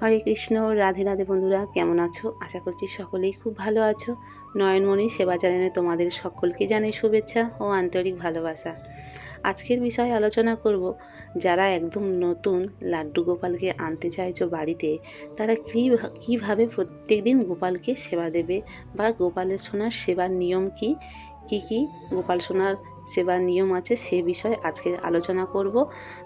হরে কৃষ্ণ, রাধে রাধে বন্ধুরা, কেমন আছো? আশা করছি সকলেই খুব ভালো আছো। নয়নমণি সেবা চ্যানেলে তোমাদের সকলকে জানাই শুভেচ্ছা ও আন্তরিক ভালোবাসা। আজকের বিষয়ে আলোচনা করব, যারা একদম নতুন লাড্ডু গোপালকে আনতে চাইছো বাড়িতে, তারা কীভাবে প্রত্যেক দিন গোপালকে সেবা দেবে বা গোপালের সোনার সেবার নিয়ম কী কী গোপাল সোনার সেবার নিয়ম আছে সে বিষয়ে আজকে আলোচনা করব।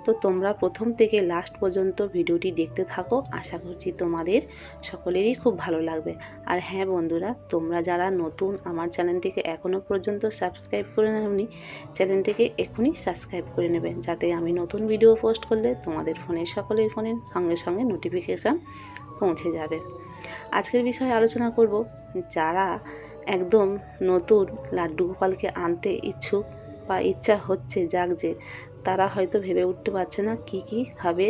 তো তোমরা প্রথম থেকে লাস্ট পর্যন্ত ভিডিওটি দেখতে থাকো, আশা করছি তোমাদের সকলেরই খুব ভালো লাগবে। আর হ্যাঁ বন্ধুরা, তোমরা যারা নতুন আমার চ্যানেলটিকে এখনও পর্যন্ত সাবস্ক্রাইব করে নাওনি, চ্যানেলটিকে এখনই সাবস্ক্রাইব করে নেবে, যাতে আমি নতুন ভিডিও পোস্ট করলে তোমাদের সকলের ফোনের সঙ্গে সঙ্গে নোটিফিকেশান পৌঁছে যাবে। আজকের বিষয়ে আলোচনা করব, যারা একদম নতুন লাড্ডু গোপালকে আনতে ইচ্ছুক বা ইচ্ছা হচ্ছে জাগছে, তারা হয়তো ভেবে উঠতে পারছে না কীভাবে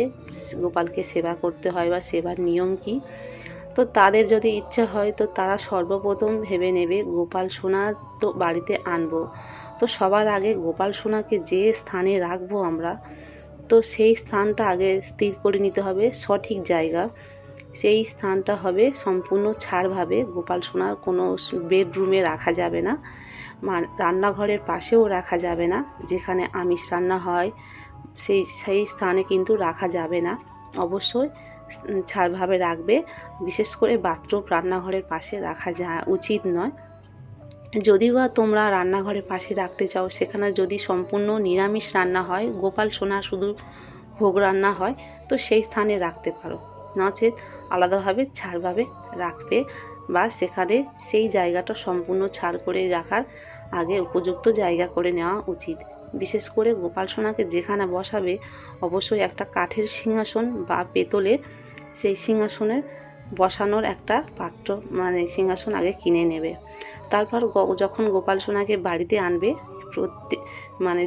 গোপালকে সেবা করতে হয় বা সেবার নিয়ম কী। তো তাদের যদি ইচ্ছা হয় তো তারা সর্বপ্রথম ভেবে নেবে গোপাল সোনা তো বাড়িতে আনবো, তো সবার আগে গোপাল সোনাকে যে স্থানে রাখবো আমরা, তো সেই স্থানটা আগে স্থির করে নিতে হবে, সঠিক জায়গা। সেই স্থানটা হবে সম্পূর্ণ ছাড়ভাবে, গোপাল সোনার কোনো বেডরুমে রাখা যাবে না, রান্নাঘরের পাশেও রাখা যাবে না, যেখানে আমিষ রান্না হয় সেই স্থানে কিন্তু রাখা যাবে না, অবশ্যই ছাড়ভাবে রাখবে। বিশেষ করে বাথরুম রান্নাঘরের পাশে রাখা উচিত নয়। যদিও বা তোমরা রান্নাঘরের পাশে রাখতে চাও, সেখানে যদি সম্পূর্ণ নিরামিষ রান্না হয়, গোপাল সোনা শুধু ভোগ রান্না হয়, তো সেই স্থানে রাখতে পারো, নচেত আলাদাভাবে ছাড়ভাবে রাখবে, বা সেখানে সেই জায়গাটা সম্পূর্ণ ছাড় করে রাখার আগে উপযুক্ত জায়গা করে নেওয়া উচিত। বিশেষ করে গোপাল সোনাকে যেখানে বসাবে, অবশ্যই একটা কাঠের সিংহাসন বা পেতলের সেই সিংহাসনে বসানোর একটা পাত্র সিংহাসন আগে কিনে নেবে। তারপর যখন গোপাল সোনাকে বাড়িতে আনবে,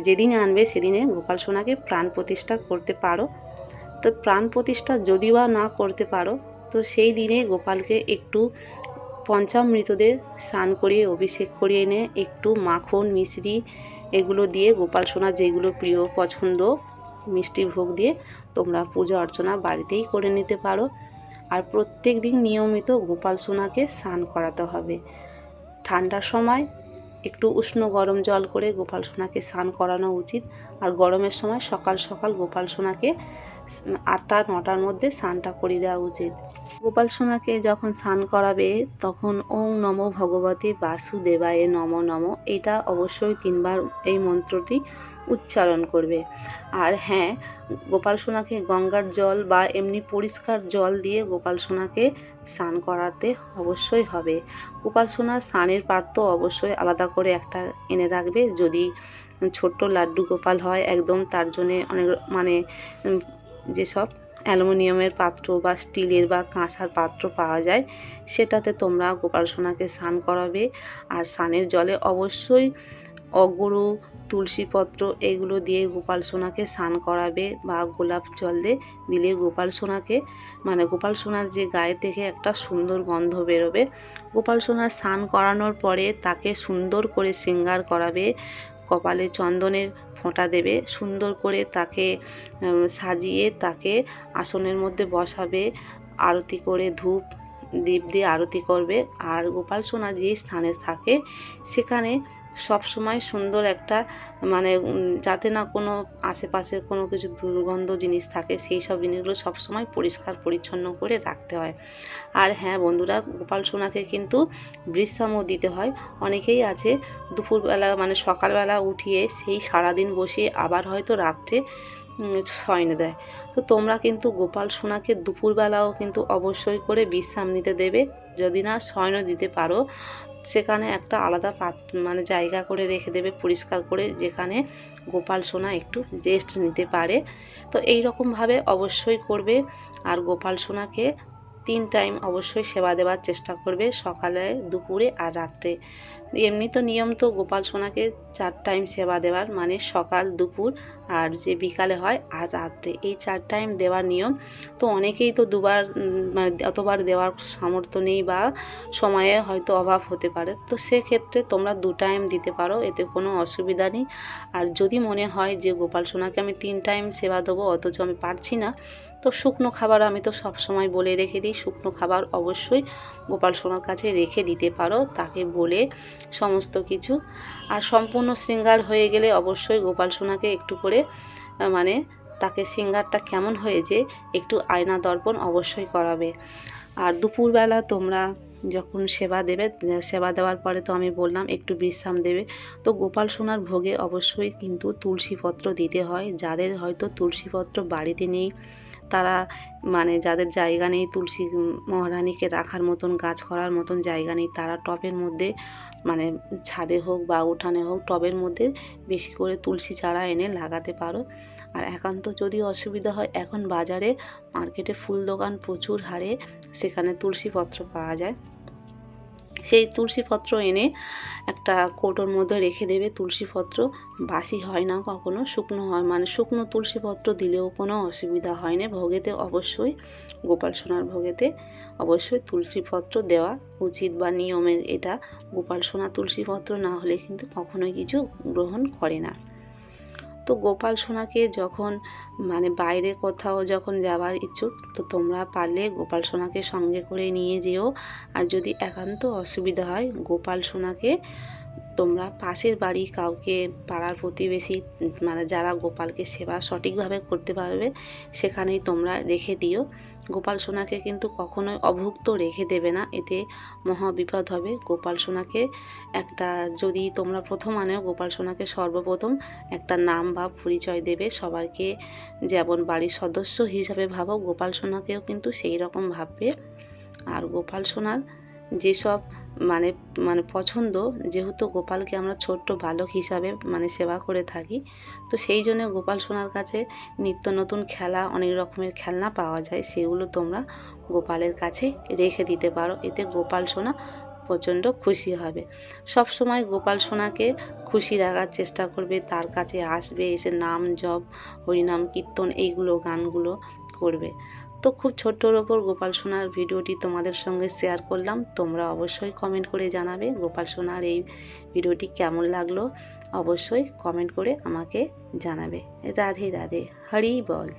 যেদিন আনবে সেদিনে গোপাল সোনাকে প্রাণ প্রতিষ্ঠা করতে পারো। তো প্রাণ প্রতিষ্ঠা যদিও না করতে পারো, তো সেই দিনে গোপালকে একটু পঞ্চামৃতদের স্নান করিয়ে অভিষেক করিয়ে এনে একটু মাখন মিশ্রি এগুলো দিয়ে, গোপাল সোনা যেগুলো প্রিয় পছন্দ মিষ্টি ভোগ দিয়ে তোমরা পূজা অর্চনা বাড়িতেই করে নিতে পারো। আর প্রত্যেক দিন নিয়মিত গোপাল সোনাকে স্নান করাতে হবে। ঠান্ডার সময় একটু উষ্ণ গরম জল করে গোপাল সোনাকে স্নান করানো উচিত, আর গরমের সময় সকাল সকাল গোপাল সোনাকে 8টা-9টার মধ্যে স্নানটা করিয়ে দেওয়া উচিত। গোপাল সোনাকে যখন স্নান করাবে তখন ওং নমো ভগবতে বাসুদেবায় নমো নমো, এটা অবশ্যই 3বার এই মন্ত্রটি উচ্চারণ করবে। আর হ্যাঁ, গোপাল সোনাকে গঙ্গার জল বা এমনি পরিষ্কার জল দিয়ে গোপাল সোনাকে স্নান করাতে অবশ্যই হবে। গোপাল সোনার স্নানের পাত্র অবশ্যই আলাদা করে একটা এনে রাখবে। যদি ছোট্ট লাড্ডু গোপাল হয় একদম, তার জন্যে অনেক যেসব অ্যালুমিনিয়ামের পাত্র বা স্টিলের বা কাঁসার পাত্র পাওয়া যায়, সেটাতে তোমরা গোপাল সোনাকে স্নান করাবে। আর স্নানের জলে অবশ্যই অগরু, তুলসীপত্র এগুলো দিয়ে গোপাল সোনাকে স্নান করাবে, বা গোলাপ জল দিলে গোপাল সোনাকে গোপাল সোনার যে গায়ে থেকে একটা সুন্দর গন্ধ বেরোবে। গোপাল সোনার স্নান করানোর পরে তাকে সুন্দর করে শৃঙ্গার করাবে, কপালে চন্দনের ফোঁটা দেবে, সুন্দর করে তাকে সাজিয়ে তাকে আসনের মধ্যে বসাবে, আরতি করে ধূপ দীপ দিয়ে আরতি করবে। আর গোপাল সোনা যে স্থানে থাকে সেখানে সবসময় সুন্দর একটা যাতে না কোনো আশেপাশে কোনো কিছু দুর্গন্ধ জিনিস থাকে, সেই সব জিনিসগুলো সবসময় পরিষ্কার পরিচ্ছন্ন করে রাখতে হয়। আর হ্যাঁ বন্ধুরা, গোপাল সোনাকে কিন্তু বৃষামও দিতে হয়। অনেকেই আছে দুপুরবেলা সকালবেলা উঠিয়ে সেই সারাদিন বসিয়ে আবার হয়তো রাত্রে শয়নে দেয়। তো তোমরা কিন্তু গোপাল সোনাকে দুপুরবেলাও কিন্তু অবশ্যই করে বিশ্রাম নিতে দেবে। যদি না শয়ন দিতে পারো, সেখানে একটা আলাদা জায়গা করে রেখে দেবে পরিষ্কার করে, যেখানে গোপাল সোনা একটু রেস্ট নিতে পারে। তো এই রকমভাবে অবশ্যই করবে। আর গোপাল সোনাকে 3 টাইম অবশ্যই সেবা দেওয়ার চেষ্টা করবে, সকালে, দুপুরে আর রাত্রে। এমনি তো নিয়ম তো গোপাল সোনাকে 4 টাইম সেবা দেওয়ার, সকাল, দুপুর আর যে বিকালে হয় আর রাত্রে, এই 4 টাইম দেওয়ার নিয়ম। তো অনেকেই তো দুবার অতবার দেওয়ার সামর্থ্য নেই বা সময়ে হয়তো অভাব হতে পারে, তো সেক্ষেত্রে তোমরা 2 টাইম দিতে পারো, এতে কোনো অসুবিধা নেই। আর যদি মনে হয় যে গোপাল সোনাকে আমি 3 টাইম সেবা দেবো অথচ আমি পারছি না, তো শুকনো খাবার আমি তো সব সময় বলে রেখে দিই, শুকনো খাবার অবশ্যই গোপাল সোনার কাছে রেখে দিতে পারো, তাকে বলে সমস্ত কিছু। আর সম্পূর্ণ শৃঙ্গার হয়ে গেলে অবশ্যই গোপাল সোনাকে একটু করে মানে তাকে শৃঙ্গারটা কেমন হয়েছে একটু আয়না দর্পণ অবশ্যই করাবে। আর দুপুরবেলা তোমরা যখন সেবা দেবে, সেবা দেওয়ার পরে তো আমি বললাম একটু বিশ্রাম দেবে। তো গোপাল সোনার ভোগে অবশ্যই কিন্তু তুলসীপত্র দিতে হয়। যাদের হয়তো তুলসীপত্র বাড়িতে নেই, তারা মানে যাদের জায়গা নেই তুলসী মহারানীকে রাখার মতন, গাছ করার মতন জায়গা নেই, তারা টবের মধ্যে মানে ছাদে হোক বা উঠানে হোক টবের মধ্যে বেশি করে তুলসী চারা এনে লাগাতে পারো। আর একান্ত যদি অসুবিধা হয়, এখন বাজারে মার্কেটে ফুল দোকান প্রচুর হারে, সেখানে তুলসীপত্র পাওয়া যায়। সেই তুলসীপত্র এনে একটা কৌটোর মধ্যে রেখে দেবে। তুলসীপত্র বাসি হয় না কখনো, শুকনো হয়, মানে শুকনো তুলসীপত্র দিলেও কোনো অসুবিধা হয় না। ভোগেতে অবশ্যই গোপাল সোনার ভোগেতে অবশ্যই তুলসীপত্র দেওয়া উচিত বা নিয়মের এটা। গোপাল সোনা তুলসীপত্র না হলে কিন্তু কখনোই কিছু গ্রহণ করে না। তো গোপাল সোনাকে যখন মানে বাইরে কোথাও যখন যাওয়ার ইচ্ছুক, তো তোমরা পারলে গোপাল সোনাকে সঙ্গে করে নিয়ে যেও। আর যদি একান্ত অসুবিধা হয়, গোপাল সোনাকে তোমরা পাশের বাড়ি কাউকে, পাড়ার প্রতিবেশী মানে যারা গোপালকে সেবা সঠিকভাবে করতে পারবে সেখানেই তোমরা রেখে দিও। গোপাল সোনাকে কিন্তু কখনোই অভুক্ত রেখে দেবে না, এতে মহা বিপদ হবে। গোপাল সোনাকে একটা যদি তোমরা প্রথম আনেও, গোপাল সোনাকে সর্বপ্রথম একটা নাম বা পরিচয় দেবে সবাইকে, যেমন বাড়ির সদস্য হিসাবে ভাবো, গোপাল সোনাকেও কিন্তু সেই রকম ভাববে। আর গোপাল সোনার যেসব মানে মানে পছন্দ, যেহেতু গোপালকে আমরা ছোট্ট বালক হিসাবে মানে সেবা করে থাকি, তো সেই জন্য গোপাল সোনার কাছে নিত্য নতুন খেলা, অনেক রকমের খেলনা পাওয়া যায়, সেগুলো তোমরা গোপালের কাছে রেখে দিতে পারো। এতে গোপাল সোনা প্রচণ্ড খুশি হবে। সব সময় গোপাল সোনাকে খুশি রাখার চেষ্টা করবে, তার কাছে আসবে, এসে নাম জপ, হরিনাম কীর্তন এইগুলো গানগুলো করবে। তো খুব ছোট্টর ওপর গোপাল সোনার ভিডিওটি তোমাদের সঙ্গে শেয়ার করলাম। তোমরা অবশ্যই কমেন্ট করে জানাবে গোপাল সোনার এই ভিডিওটি কেমন লাগলো, অবশ্যই কমেন্ট করে আমাকে জানাবে। রাধে রাধে, হরি বল।